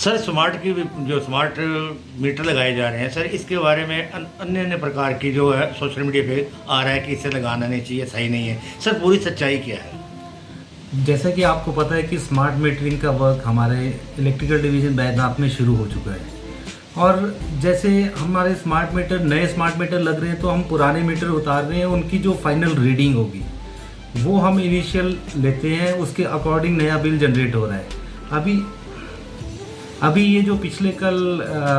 Sir जो smart meter लगाए जा रहे हैं सर, इसके बारे में अन्य अन्य प्रकार की जो है सोशल मीडिया पे आ रहा है कि इसे लगाना नहीं चाहिए, सही नहीं है। सर पूरी सच्चाई क्या है? जैसा कि आपको पता है कि स्मार्ट मीटरिंग का वर्क हमारे इलेक्ट्रिकल डिवीज़न बैजनाथ में शुरू हो चुका है, और जैसे हमारे नए स्मार्ट मीटर लग रहे हैं तो हम पुराने मीटर उतार रहे हैं, उनकी जो फाइनल रीडिंग होगी वो हम इनिशियल लेते हैं, उसके अकॉर्डिंग नया बिल जनरेट हो रहा है। अभी ये जो पिछले कल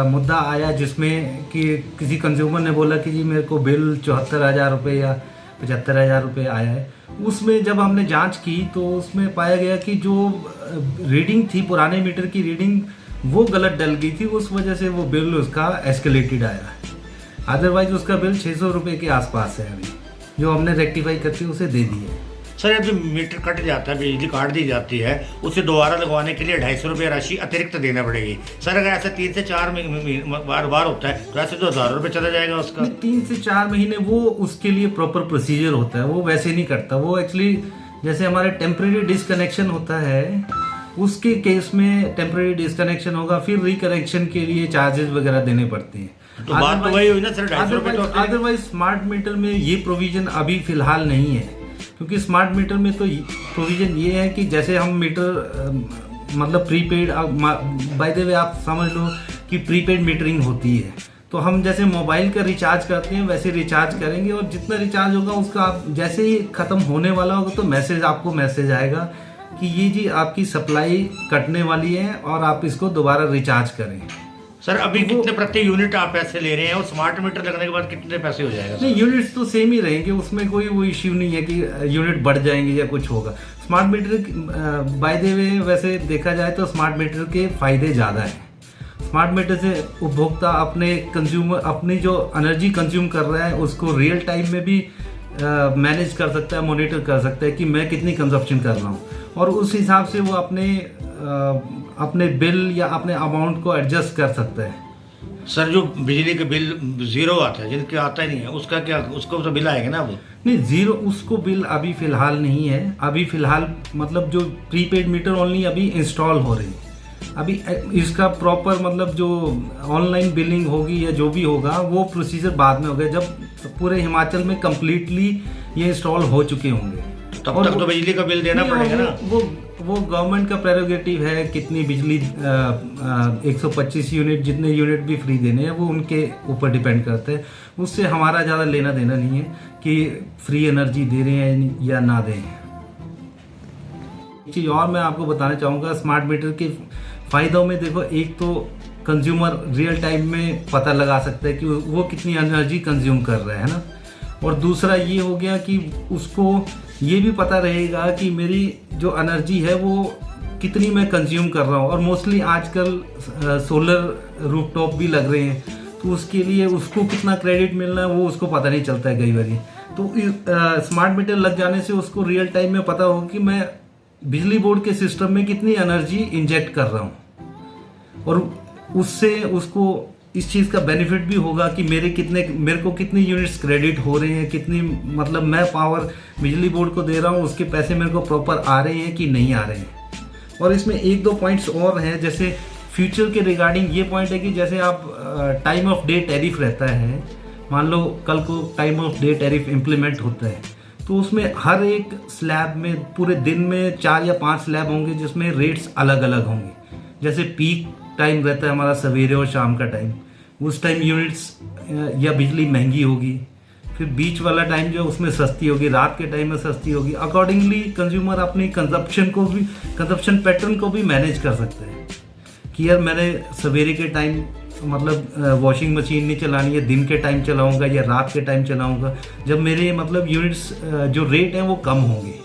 मुद्दा आया जिसमें कि किसी कंज्यूमर ने बोला कि जी मेरे को बिल 74,000 रुपये या 75,000 रुपये आया है, उसमें जब हमने जांच की तो उसमें पाया गया कि जो रीडिंग थी पुराने मीटर की रीडिंग वो गलत डल गई थी, उस वजह से वो बिल उसका एस्केलेटेड आया। अदरवाइज उसका बिल 600 रुपये के आसपास है अभी, जो हमने रेक्टिफाई करके उसे दे दी है। सर अब जो मीटर कट जाता है, बिजली काट दी जाती है, उसे दोबारा लगवाने के लिए 250 रुपये राशि अतिरिक्त देना पड़ेगी। सर अगर ऐसा 3 से 4 बार होता है तो ऐसे तो 1,000 रुपये चला जाएगा उसका। 3 से 4 महीने वो उसके लिए प्रॉपर प्रोसीजर होता है, वो वैसे नहीं करता। वो एक्चुअली जैसे हमारे टेम्प्रेरी डिसकनेक्शन होता है, उसके केस में टेम्प्रेरी डिसकनेक्शन होगा, फिर रिकनेक्शन के लिए चार्जेस वगैरह देने पड़ते हैं। तो बात तो वही हुई ना सर, 250 रुपये तो अदरवाइज स्मार्ट मीटर में ये प्रोविजन अभी फिलहाल नहीं है, क्योंकि स्मार्ट मीटर में तो प्रोविजन ये है कि जैसे हम मीटर मतलब प्रीपेड, बाय द वे आप समझ लो कि प्रीपेड मीटरिंग होती है, तो हम जैसे मोबाइल का रिचार्ज करते हैं वैसे रिचार्ज करेंगे, और जितना रिचार्ज होगा उसका आप जैसे ही खत्म होने वाला होगा तो आपको मैसेज आएगा कि ये जी आपकी सप्लाई कटने वाली है और आप इसको दोबारा रिचार्ज करें। सर अभी कितने प्रति यूनिट आप पैसे ले रहे हैं और स्मार्ट मीटर लगने के बाद कितने पैसे हो जाएगा? नहीं, यूनिट्स तो सेम ही रहेंगे, उसमें कोई वो इश्यू नहीं है कि यूनिट बढ़ जाएंगे या कुछ होगा। Smart meter by the way वैसे देखा जाए तो स्मार्ट मीटर के फायदे ज़्यादा हैं। स्मार्ट मीटर से उपभोक्ता अपनी जो एनर्जी कंज्यूम कर रहा है उसको रियल टाइम में भी मैनेज कर सकता है, मॉनिटर कर सकता है कि मैं कितनी कंजप्शन कर रहा हूँ, और उस हिसाब से वो अपने बिल या अपने अमाउंट को एडजस्ट कर सकता है। सर जो बिजली का बिल जीरो आता है, जिनके आता ही नहीं है, उसका क्या, उसको तो बिल आएगा ना? वो नहीं, जीरो उसको बिल अभी फिलहाल नहीं है। अभी फिलहाल मतलब जो प्रीपेड मीटर ओनली अभी इंस्टॉल हो रही है। अभी इसका प्रॉपर मतलब जो ऑनलाइन बिलिंग होगी या जो भी होगा वो प्रोसीजर बाद में होगा, जब पूरे हिमाचल में कम्प्लीटली ये इंस्टॉल हो चुके होंगे। तब तक तो बिजली का बिल देना पड़ेगा ना? वो गवर्नमेंट का प्रेरोगेटिव है, कितनी बिजली 125 यूनिट जितने यूनिट भी फ्री देने हैं वो उनके ऊपर डिपेंड करता है। उससे हमारा ज़्यादा लेना देना नहीं है कि फ्री एनर्जी दे रहे हैं या ना दें। एक चीज़ और मैं आपको बताना चाहूँगा स्मार्ट मीटर के फ़ायदों में, देखो एक तो कंज्यूमर रियल टाइम में पता लगा सकता है कि वो कितनी एनर्जी कंज्यूम कर रहा है ना, और दूसरा ये हो गया कि उसको ये भी पता रहेगा कि मेरी जो एनर्जी है वो कितनी मैं कंज्यूम कर रहा हूँ। और मोस्टली आजकल सोलर रूफटॉप भी लग रहे हैं, तो उसके लिए उसको कितना क्रेडिट मिलना है वो उसको पता नहीं चलता है कई बार। तो स्मार्ट मीटर लग जाने से उसको रियल टाइम में पता होगा कि मैं बिजली बोर्ड के सिस्टम में कितनी एनर्जी इंजेक्ट कर रहा हूँ, और उससे उसको इस चीज़ का बेनिफिट भी होगा कि मेरे को कितने यूनिट्स क्रेडिट हो रहे हैं, कितनी मतलब मैं पावर बिजली बोर्ड को दे रहा हूँ उसके पैसे मेरे को प्रॉपर आ रहे हैं कि नहीं आ रहे हैं। और इसमें 1-2 पॉइंट्स और हैं, जैसे फ्यूचर के रिगार्डिंग ये पॉइंट है कि जैसे आप टाइम ऑफ डे टैरिफ रहता है, मान लो कल को time of day tariff implement होता है, तो उसमें हर एक स्लैब में पूरे दिन में 4 या 5 स्लैब होंगे जिसमें रेट्स अलग अलग होंगे। जैसे पीक टाइम रहता है हमारा सवेरे और शाम का टाइम, उस टाइम यूनिट्स या बिजली महंगी होगी, फिर बीच वाला टाइम जो उसमें सस्ती होगी, रात के टाइम में सस्ती होगी। अकॉर्डिंगली कंज्यूमर अपनी कंजप्शन पैटर्न को भी मैनेज कर सकते हैं कि यार मैंने सवेरे के टाइम मतलब वॉशिंग मशीन नहीं चलानी है, दिन के टाइम चलाऊंगा या रात के टाइम चलाऊंगा, जब मेरे मतलब यूनिट्स जो रेट हैं वो कम होंगे।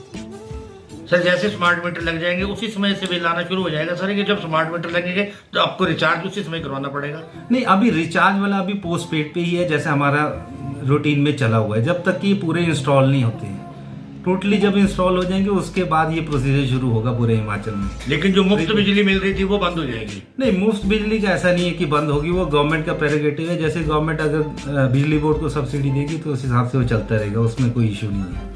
सर जैसे स्मार्ट मीटर लग जाएंगे उसी समय से बिल आना शुरू हो जाएगा सर, कि जब स्मार्ट मीटर लगेंगे तो आपको रिचार्ज उसी समय करवाना पड़ेगा? नहीं, अभी रिचार्ज वाला अभी पोस्ट पेड पे ही है, जैसे हमारा रूटीन में चला हुआ है, जब तक कि पूरे इंस्टॉल नहीं होते हैं। टोटली जब इंस्टॉल हो जाएंगे उसके बाद ये प्रोसीजर शुरू होगा पूरे हिमाचल में। लेकिन जो मुफ्त बिजली मिल रही थी वो बंद हो जाएगी? नहीं, मुफ्त बिजली का ऐसा नहीं है कि बंद होगी, वो गवर्नमेंट का प्रेरोगेटिव है। जैसे गवर्नमेंट अगर बिजली बोर्ड को सब्सिडी देगी तो उस हिसाब से वो चलता रहेगा, उसमें कोई इशू नहीं है।